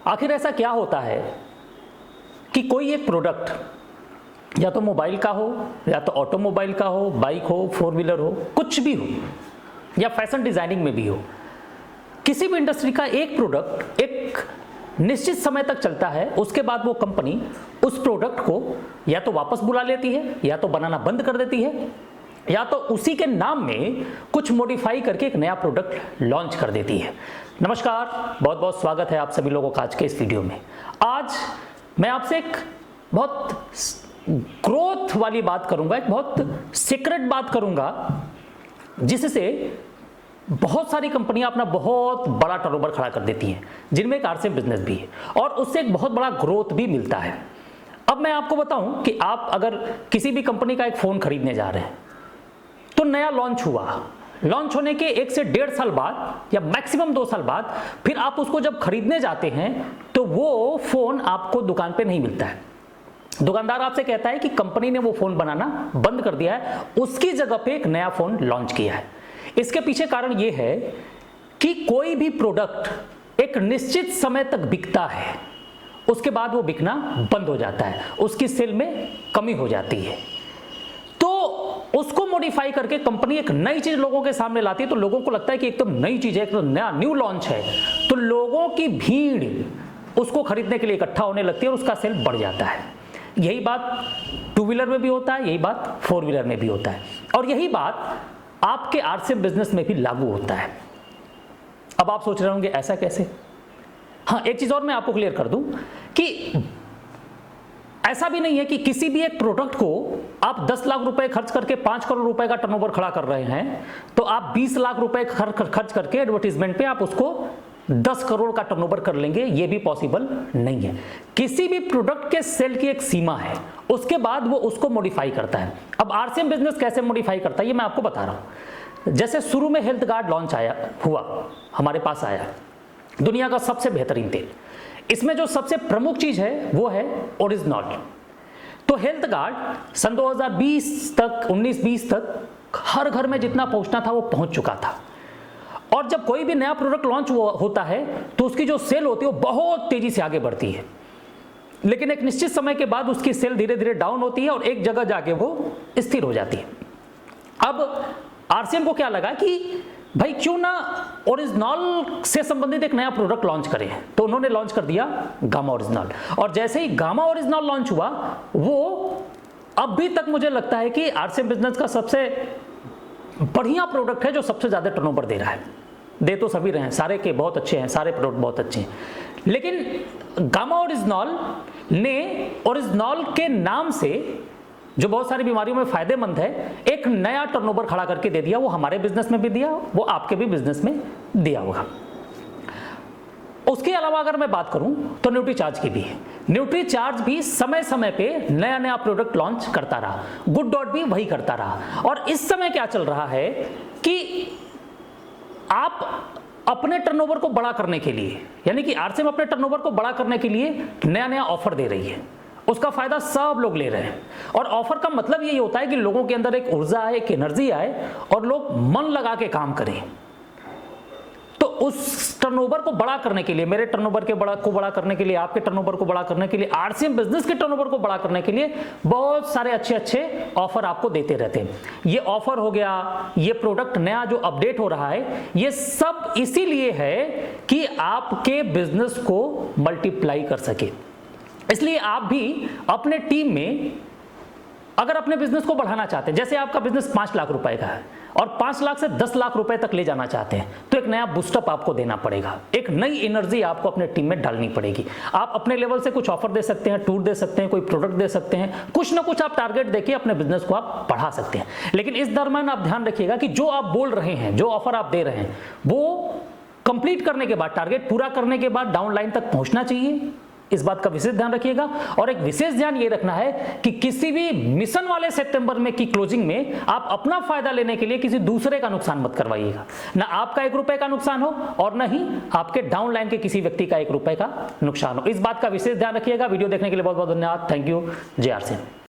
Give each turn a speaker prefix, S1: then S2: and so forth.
S1: आखिर ऐसा क्या होता है कि कोई एक प्रोडक्ट या तो मोबाइल का हो, या तो ऑटोमोबाइल का हो, बाइक हो, फोर व्हीलर हो, कुछ भी हो, या फैशन डिजाइनिंग में भी हो, किसी भी इंडस्ट्री का एक प्रोडक्ट एक निश्चित समय तक चलता है, उसके बाद वो कंपनी उस प्रोडक्ट को या तो वापस बुला लेती है, या तो बनाना बंद कर देती है, या तो उसी के नाम में कुछ मॉडिफाई करके एक नया प्रोडक्ट लॉन्च कर देती है। नमस्कार, बहुत बहुत स्वागत है आप सभी लोगों का आज के इस वीडियो में। आज मैं आपसे एक बहुत ग्रोथ वाली बात करूंगा, एक बहुत सीक्रेट बात करूंगा, जिससे बहुत सारी कंपनियां अपना बहुत बड़ा टर्नओवर खड़ा कर देती हैं, जिनमें एक आरसीएम बिजनेस भी है और उससे एक बहुत बड़ा ग्रोथ भी मिलता है। अब मैं आपको बताऊं कि आप अगर किसी भी कंपनी का एक फोन खरीदने जा रहे हैं, तो नया लॉन्च हुआ, लॉन्च होने के 1 से 1.5 साल बाद या मैक्सिमम 2 साल बाद फिर आप उसको जब खरीदने जाते हैं तो वो फोन आपको दुकान पे नहीं मिलता है। दुकानदार आपसे कहता है कि कंपनी ने वो फोन बनाना बंद कर दिया है, उसकी जगह पे एक नया फोन लॉन्च किया है। इसके पीछे कारण ये है कि कोई भी प्रोडक्ट एक निश्चित समय तक बिकता है, उसके बाद वो बिकना बंद हो जाता है, उसकी सेल में कमी हो जाती है। तो उसको मॉडिफाई करके कंपनी एक नई चीज लोगों के सामने लाती है, तो लोगों को लगता है कि एकदम नई चीज है, एकदम नया न्यू लॉन्च है, तो लोगों की भीड़ उसको खरीदने के लिए इकट्ठा होने लगती है और उसका सेल बढ़ जाता है। यही बात टू व्हीलर में भी होता है, यही बात फोर व्हीलर में भी होता है, और यही बात आपके आरसीएम बिजनेस में भी लागू होता है। अब आप सोच रहे होंगे ऐसा कैसे? हाँ, एक चीज और मैं आपको क्लियर कर दूं कि ऐसा भी नहीं है कि किसी भी एक प्रोडक्ट को आप 10 लाख रुपए खर्च करके 5 करोड़ रुपए का टर्नओवर खड़ा कर रहे हैं, तो आप 20 लाख रुपए खर्च करके एडवर्टीजमेंट पे आप उसको 10 करोड़ का टर्नओवर कर लेंगे, ये भी पॉसिबल नहीं है। किसी भी प्रोडक्ट के सेल की एक सीमा है, उसके बाद वो उसको मॉडिफाई करता है। अब आरसीएम बिजनेस कैसे मॉडिफाई करता है ये मैं आपको बता रहा हूं। जैसे शुरू में हेल्थ गार्ड लॉन्च हुआ, हमारे पास आया, दुनिया का सबसे बेहतरीन तेल। इसमें जो सबसे प्रमुख चीज है वो है ओरिजिनॉल। तो हेल्थ गार्ड सन 2020 तक 19-20 तक हर घर में जितना पहुंचना था वो पहुंच चुका था, और जब कोई भी नया प्रोडक्ट लॉन्च होता है तो उसकी जो सेल होती है वो बहुत तेजी से आगे बढ़ती है, लेकिन एक निश्चित समय के बाद उसकी सेल धीरे धीरे डाउन होती है और एक जगह जाके वो स्थिर हो जाती है। अब आरसीएम को क्या लगा कि भाई क्यों ना ओरिजिनल से संबंधित एक नया प्रोडक्ट लॉन्च करें, तो उन्होंने लॉन्च कर दिया गामा ओरिजिनल। और जैसे ही गामा ओरिजिनल लॉन्च हुआ, वो अभी तक मुझे लगता है कि आरसीएम बिजनेस का सबसे बढ़िया प्रोडक्ट है, जो सबसे ज्यादा टर्नओवर दे रहा है। दे तो सभी रहे हैं, सारे के बहुत अच्छे हैं, सारे प्रोडक्ट बहुत अच्छे हैं, लेकिन गामा ओरिजिनल ने ओरिजिनल के नाम से जो बहुत सारी बीमारियों में फायदेमंद है, एक नया टर्नओवर खड़ा करके दे दिया। वो हमारे बिजनेस में भी दिया, वो आपके भी बिजनेस में दिया होगा। उसके अलावा अगर मैं बात करूं तो न्यूट्रीचार्ज की भी है। न्यूट्रीचार्ज भी समय समय पे नया नया प्रोडक्ट लॉन्च करता रहा, गुड डॉट भी वही करता रहा। और इस समय क्या चल रहा है कि आप अपने टर्नओवर को बड़ा करने के लिए, यानी कि आरसीएम अपने टर्नओवर को बड़ा करने के लिए नया नया ऑफर दे रही है, उसका फायदा सब लोग ले रहे हैं। और ऑफर का मतलब यही होता है कि लोगों के अंदर एक ऊर्जा आए, एक एनर्जी आए और लोग मन लगा के काम करें। तो उस टर्नओवर को बड़ा करने के लिए, मेरे टर्नओवर को बड़ा करने के लिए, आपके टर्नओवर को बड़ा करने के लिए, आरसीएम बिजनेस के टर्नओवर को बड़ा करने के लिए बहुत सारे अच्छे अच्छे ऑफर आपको देते रहते हैं। ये ऑफर हो गया, ये प्रोडक्ट नया जो अपडेट हो रहा है, ये सब इसीलिए है कि आपके बिजनेस को मल्टीप्लाई कर सके। इसलिए आप भी अपने टीम में अगर अपने बिजनेस को बढ़ाना चाहते हैं, जैसे आपका बिजनेस 5 लाख रुपए का है और 5 लाख से 10 लाख रुपए तक ले जाना चाहते हैं, तो एक नया बूस्टअप आपको देना पड़ेगा, एक नई एनर्जी आपको अपने टीम में डालनी पड़ेगी। आप अपने लेवल से कुछ ऑफर दे सकते हैं, टूर दे सकते हैं, कोई प्रोडक्ट दे सकते हैं, कुछ ना कुछ आप टारगेट देखिए, अपने बिजनेस को आप बढ़ा सकते हैं। लेकिन इस दरम्यान आप ध्यान रखिएगा कि जो आप बोल रहे हैं, जो ऑफर आप दे रहे हैं, वो कंप्लीट करने के बाद, टारगेट पूरा करने के बाद डाउन लाइन तक पहुंचना चाहिए। इस बात का विशेष ध्यान रखिएगा। और एक विशेष ध्यान ये रखना है कि किसी भी मिशन वाले सितंबर में की क्लोजिंग में आप अपना फायदा लेने के लिए किसी दूसरे का नुकसान मत करवाइएगा। ना आपका 1 रुपए का नुकसान हो और ना ही आपके डाउन लाइन के किसी व्यक्ति का 1 रुपए का नुकसान हो। इस बात का विशेष ध्यान रखिएगा। वीडियो देखने के लिए बहुत बहुत धन्यवाद। Thank you. जय आरसीएम।